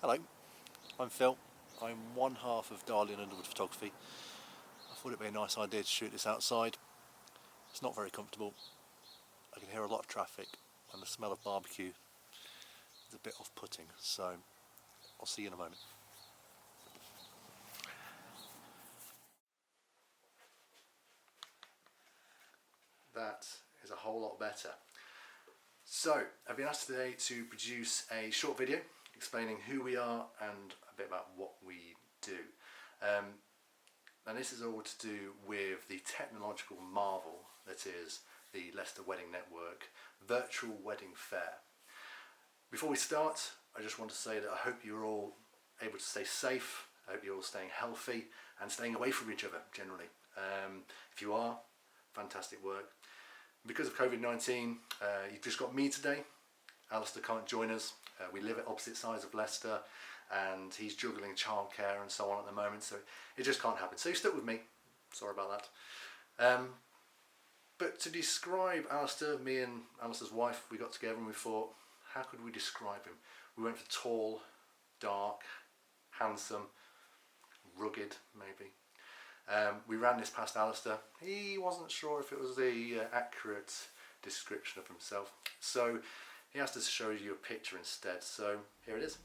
Hello, I'm Phil. I'm one half of Darley and Underwood Photography. I thought it'd be a nice idea to shoot this outside. It's not very comfortable. I can hear a lot of traffic and the smell of barbecue is a bit off-putting, so I'll see you in a moment. That is a whole lot better. So, I've been asked today to produce a short video explaining who we are and a bit about what we do. And this is all to do with the technological marvel that is the Leicester Wedding Network virtual wedding fair. Before we start, I just want to say that I hope you're all able to stay safe. I hope you're all staying healthy and staying away from each other generally. If you are, fantastic work. Because of COVID-19, you've just got me today. Alistair can't join us. We live at opposite sides of Leicester and he's juggling childcare and so on at the moment, so it just can't happen. So you're stuck with me. Sorry about that. But to describe Alistair, me and Alistair's wife, we got together and we thought, how could we describe him? We went for tall, dark, handsome, rugged maybe. We ran this past Alistair. He wasn't sure if it was the accurate description of himself, so he asked us to show you a picture instead, so here it is.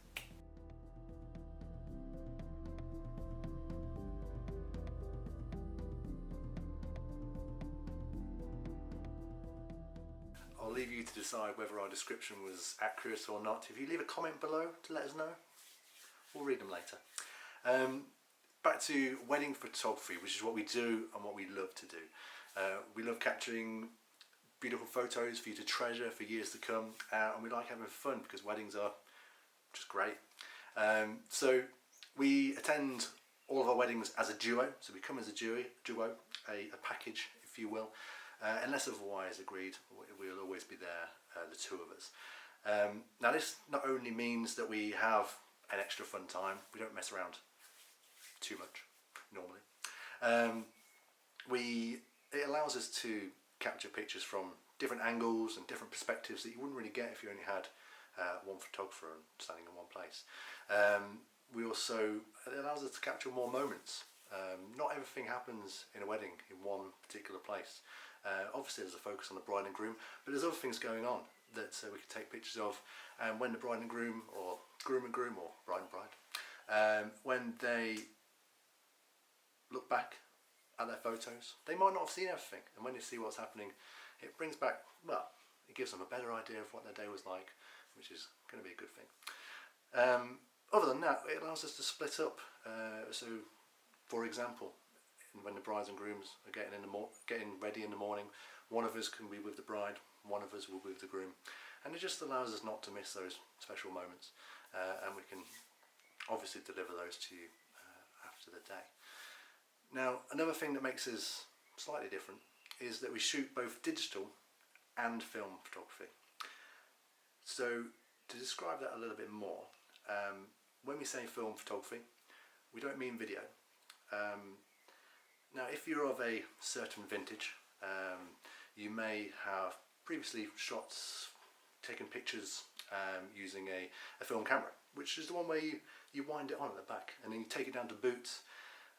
I'll leave you to decide whether our description was accurate or not. If you leave a comment below to let us know, we'll read them later. Back to wedding photography, which is what we do and what we love to do. We love capturing beautiful photos for you to treasure for years to come, and we like having fun because weddings are just great. So we attend all of our weddings as a duo, so we come as a duo, a package if you will. Unless otherwise agreed, we'll always be there, the two of us. Now this not only means that we have an extra fun time, we don't mess around too much normally. It allows us to capture pictures from different angles and different perspectives that you wouldn't really get if you only had one photographer and standing in one place. It allows us to capture more moments. Not everything happens in a wedding in one particular place. Obviously there's a focus on the bride and groom, but there's other things going on that we can take pictures of, and when the bride and groom, or groom and groom, or bride and bride, when they look back at their photos, they might not have seen everything, and when they see what's happening, it brings back, well, it gives them a better idea of what their day was like, which is going to be a good thing. Other than that, it allows us to split up. So, for example, when the brides and grooms are getting ready in the morning, one of us can be with the bride, one of us will be with the groom, and it just allows us not to miss those special moments, and we can obviously deliver those to you after the day. Now, another thing that makes us slightly different is that we shoot both digital and film photography. So to describe that a little bit more, when we say film photography, we don't mean video. Now, if you're of a certain vintage, you may have previously taken pictures using a film camera, which is the one where you wind it on at the back and then you take it down to boot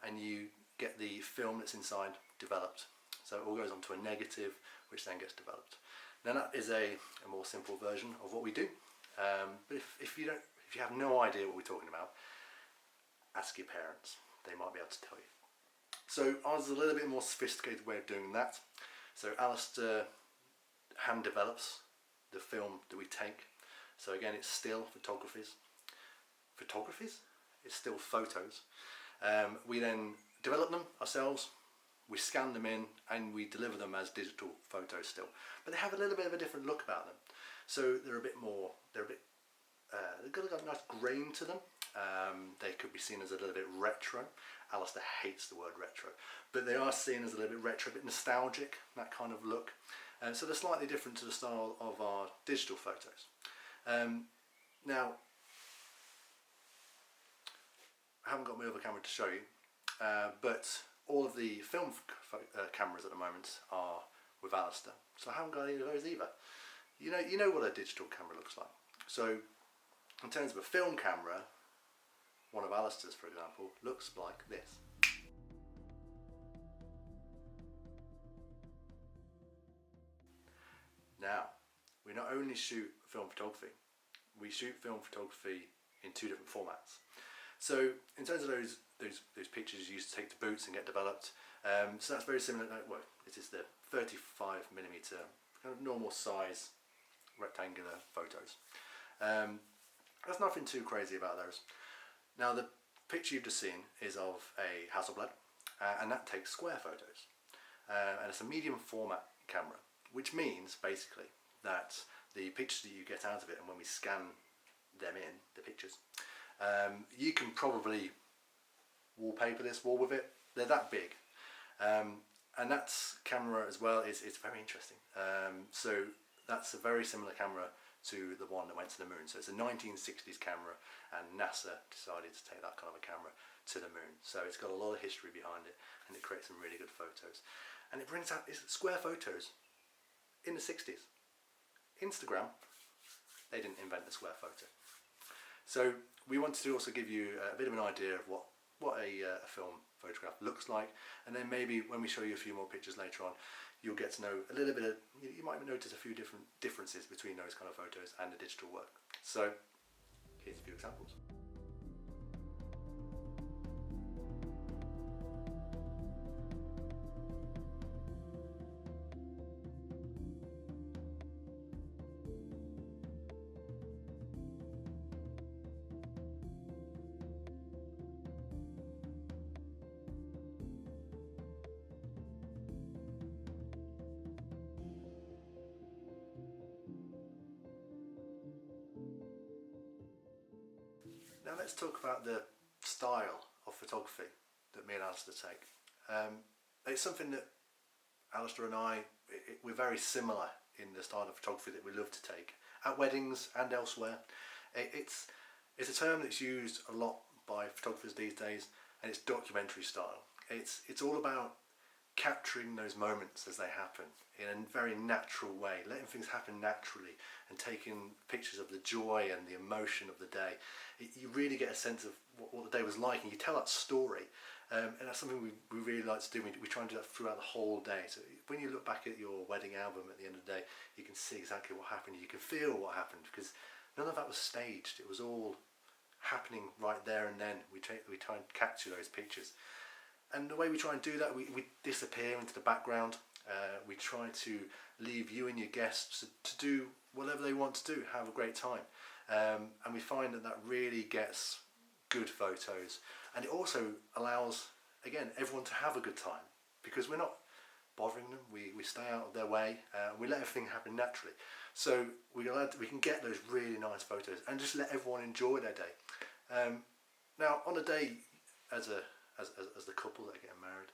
and you get the film that's inside developed. So it all goes onto a negative, which then gets developed. Now that is a more simple version of what we do. But if you have no idea what we're talking about, ask your parents. They might be able to tell you. So ours is a little bit more sophisticated way of doing that. So Alistair hand develops the film that we take. So again, it's still photographies. It's still photos. We then develop them ourselves, we scan them in, and we deliver them as digital photos still. But they have a little bit of a different look about them. So they've got a nice grain to them. They could be seen as a little bit retro. Alistair hates the word retro, but they are seen as a little bit retro, a bit nostalgic, that kind of look. So they're slightly different to the style of our digital photos. Now, I haven't got my other camera to show you, but all of the film cameras at the moment are with Alistair, so I haven't got any of those either. You know what a digital camera looks like. So in terms of a film camera, one of Alistair's, for example, looks like this. Now, we not only shoot film photography, we shoot film photography in 2 different formats. So in terms of those pictures you used to take to boots and get developed, so that's very similar. Well, it is the 35mm kind of normal size rectangular photos. There's nothing too crazy about those. Now the picture you've just seen is of a Hasselblad, and that takes square photos, and it's a medium format camera, which means basically that the pictures that you get out of it, and when we scan them in, the pictures, you can probably wallpaper this wall with it. They're that big, and that camera as well is very interesting. So that's a very similar camera to the one that went to the moon. So it's a 1960s camera, and NASA decided to take that kind of a camera to the moon. So it's got a lot of history behind it, and it creates some really good photos. And it brings out square photos in the 60s. Instagram, they didn't invent the square photo. So we wanted to also give you a bit of an idea of what a film photograph looks like, and then maybe when we show you a few more pictures later on, you'll get to know a little bit of, you might notice a few different differences between those kind of photos and the digital work. So here's a few examples. Now let's talk about the style of photography that me and Alistair take. It's something that Alistair and I, we're very similar in the style of photography that we love to take at weddings and elsewhere. It's a term that's used a lot by photographers these days, and it's documentary style. It's all about capturing those moments as they happen in a very natural way, letting things happen naturally and taking pictures of the joy and the emotion of the day. You really get a sense of what the day was like, and you tell that story, and that's something we really like to do. We try and do that throughout the whole day. So when you look back at your wedding album at the end of the day, you can see exactly what happened, you can feel what happened, because none of that was staged. It was all happening right there and then. We try and capture those pictures. And the way we try and do that, we disappear into the background. We try to leave you and your guests to do whatever they want to do, have a great time. And we find that really gets good photos. And it also allows, again, everyone to have a good time, because we're not bothering them. We stay out of their way. We let everything happen naturally. So we can get those really nice photos and just let everyone enjoy their day. Now, on a day as the couple that are getting married,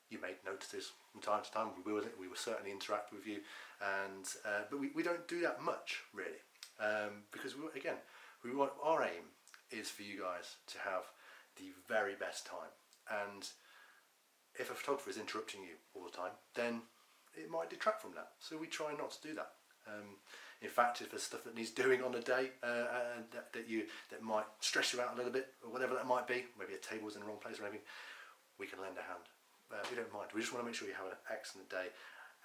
you may notice this from time to time. We will certainly interact with you, but we don't do that much really, because we want, our aim is for you guys to have the very best time. And if a photographer is interrupting you all the time, then it might detract from that. So we try not to do that. In fact, if there's stuff that needs doing on the day that might stress you out a little bit, or whatever that might be, maybe a table's in the wrong place or anything, we can lend a hand. We don't mind. We just want to make sure you have an excellent day,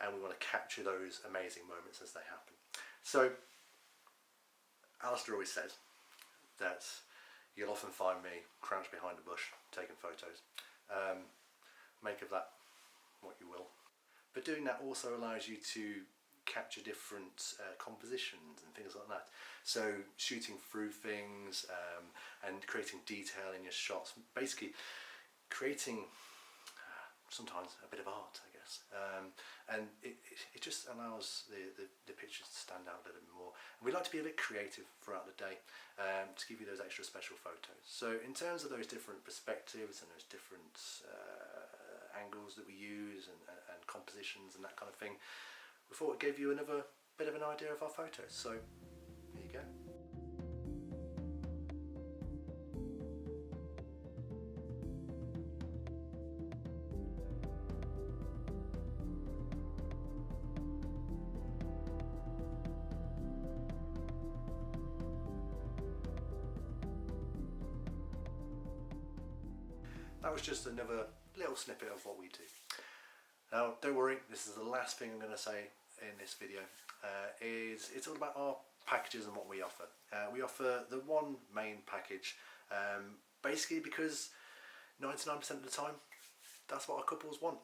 and we want to capture those amazing moments as they happen. So Alistair always says that you'll often find me crouched behind a bush taking photos. Make of that what you will. But doing that also allows you to capture different compositions and things like that. So shooting through things and creating detail in your shots, basically creating sometimes a bit of art, I guess, and it just allows the pictures to stand out a little bit more. And we like to be a bit creative throughout the day to give you those extra special photos. So in terms of those different perspectives and those different angles that we use and compositions and that kind of thing, we thought it gave you another bit of an idea of our photos. So here you go. that was just another little snippet of what we do. Now, don't worry, this is the last thing I'm going to say in this video. It's all about our packages and what we offer. We offer the one main package, basically because 99% of the time, that's what our couples want.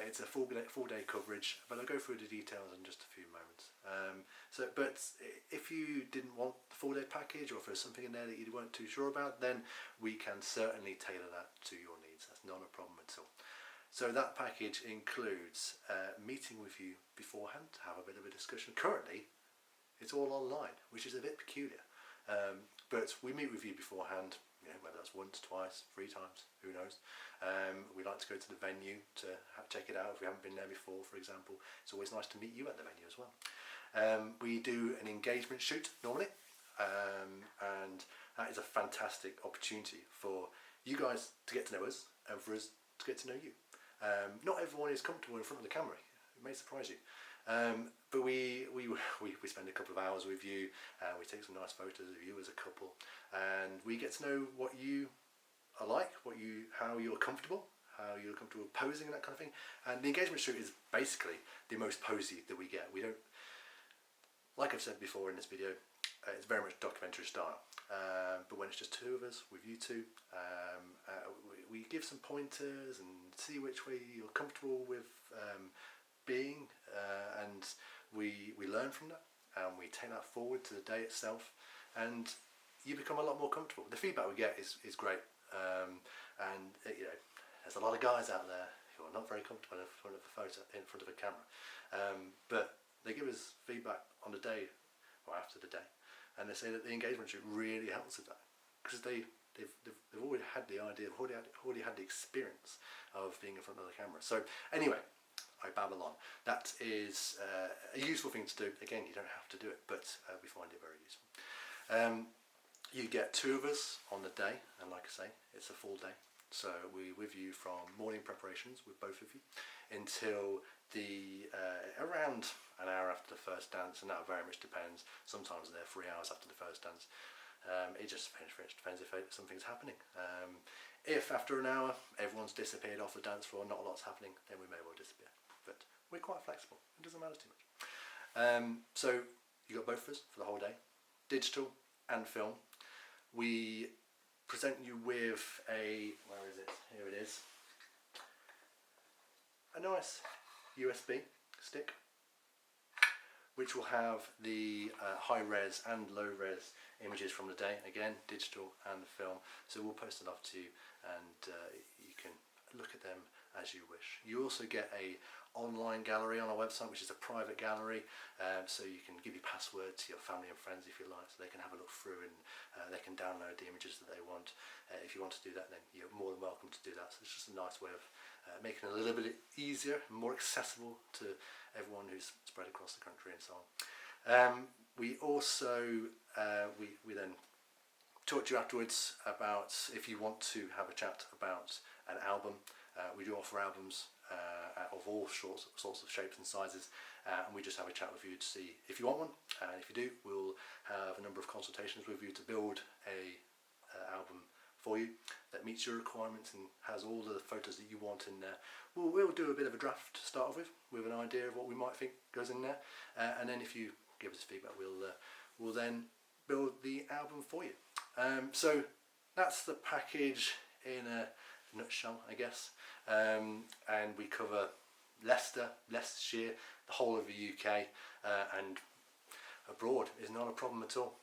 It's a full day coverage, but I'll go through the details in just a few moments. But if you didn't want the full day package, or if there's something in there that you weren't too sure about, then we can certainly tailor that to your needs. That's not a problem at all. So that package includes meeting with you beforehand to have a bit of a discussion. Currently, it's all online, which is a bit peculiar. But we meet with you beforehand, whether that's once, twice, 3 times, who knows. We like to go to the venue to check it out if we haven't been there before, for example. It's always nice to meet you at the venue as well. We do an engagement shoot normally, and that is a fantastic opportunity for you guys to get to know us and for us to get to know you. Not everyone is comfortable in front of the camera. It may surprise you. But we spend a couple of hours with you, we take some nice photos of you as a couple, and we get to know what you are like, how you're comfortable posing and that kind of thing. And the engagement shoot is basically the most posy that we get. We don't, like I've said before in this video, it's very much documentary style. But when it's just 2 of us with you two, we give some pointers and see which way you're comfortable with being, and we learn from that, and we take that forward to the day itself, and you become a lot more comfortable. The feedback we get is great, and there's a lot of guys out there who are not very comfortable in front of a camera, but they give us feedback on the day or after the day, and they say that the engagement shoot really helps with that, because they've already had the idea, already had the experience of being in front of the camera. So anyway, I babble on. That is a useful thing to do. Again, you don't have to do it, but we find it very useful. You get 2 of us on the day, and like I say, it's a full day. So we're with you from morning preparations with both of you until around an hour after the first dance, and that very much depends. Sometimes they're 3 hours after the first dance. It just depends if something's happening. If after an hour everyone's disappeared off the dance floor, not a lot's happening, then we may well disappear. But we're quite flexible. It doesn't matter too much. So you got both of us for the whole day, digital and film. We present you with where is it? Here it is. A nice USB stick, which will have the high res and low res images from the day, again digital and film. So we'll post it off to you, and you can look at them as you wish. You also get a online gallery on our website, which is a private gallery, so you can give your password to your family and friends if you like, so they can have a look through, and they can download the images that they want. If you want to do that, then you're more than welcome to do that. So it's just a nice way of making it a little bit easier and more accessible to everyone who's spread across the country and so on. We also we then talk to you afterwards about if you want to have a chat about an album. We do offer albums of all sorts of shapes and sizes, and we just have a chat with you to see if you want one, and if you do, we'll have a number of consultations with you to build a album for you that meets your requirements and has all the photos that you want in there. We'll do a bit of a draft to start off with an idea of what we might think goes in there, and then if you give us feedback, we'll then build the album for you. So that's the package in a nutshell, I guess. And we cover Leicestershire, the whole of the UK, and abroad is not a problem at all.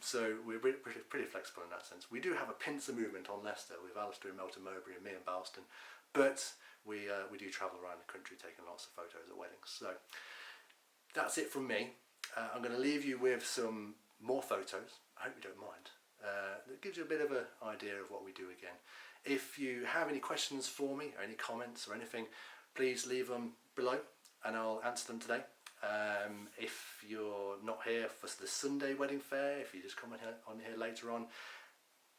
So we're pretty flexible in that sense. We do have a pincer movement on Leicester with Alistair in Melton Mowbray and me in Balston, but we do travel around the country taking lots of photos at weddings. So that's it from me. I'm going to leave you with some more photos. I hope you don't mind. That gives you a bit of an idea of what we do again. If you have any questions for me, or any comments or anything, please leave them below and I'll answer them today. If you're not here for the Sunday wedding fair, if you just come on here later on,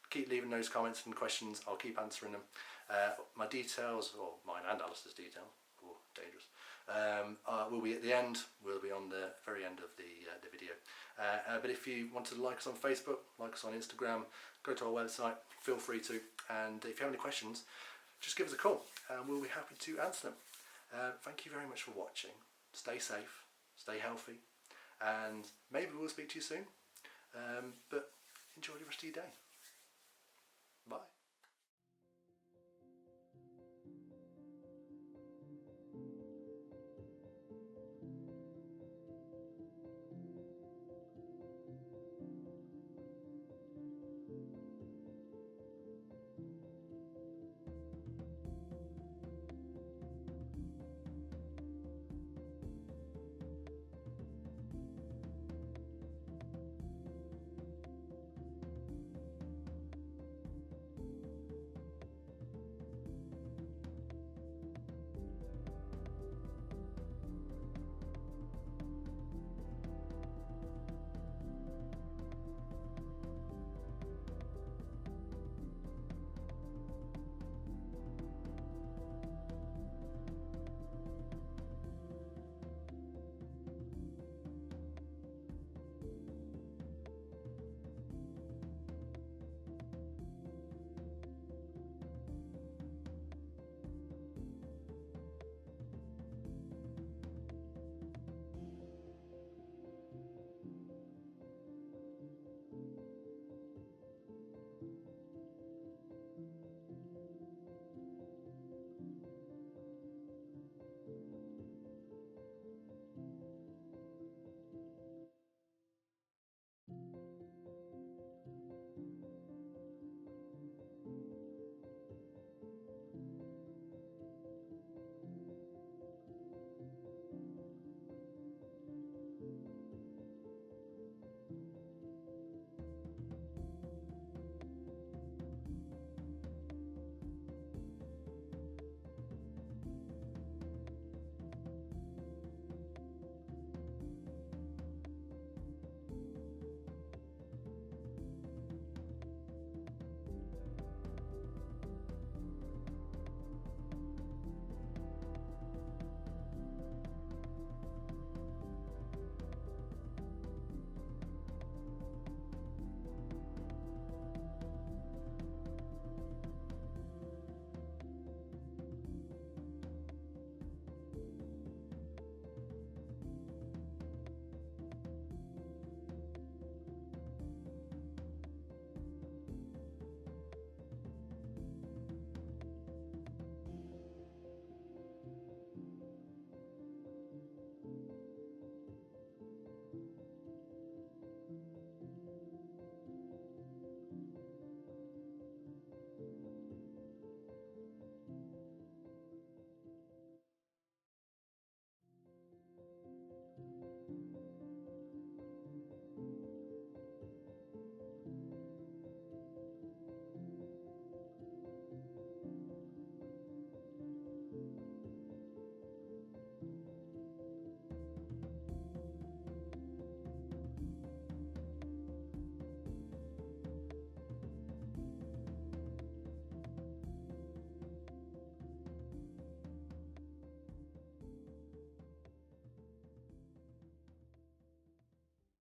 keep leaving those comments and questions. I'll keep answering them. My details, or mine and Alistair's details, or dangerous. We'll be at the end. We'll be on the very end of the video. But if you want to like us on Facebook, like us on Instagram, go to our website, feel free to. And if you have any questions, just give us a call and we'll be happy to answer them. Thank you very much for watching. Stay safe, stay healthy, and maybe we'll speak to you soon. But enjoy the rest of your day.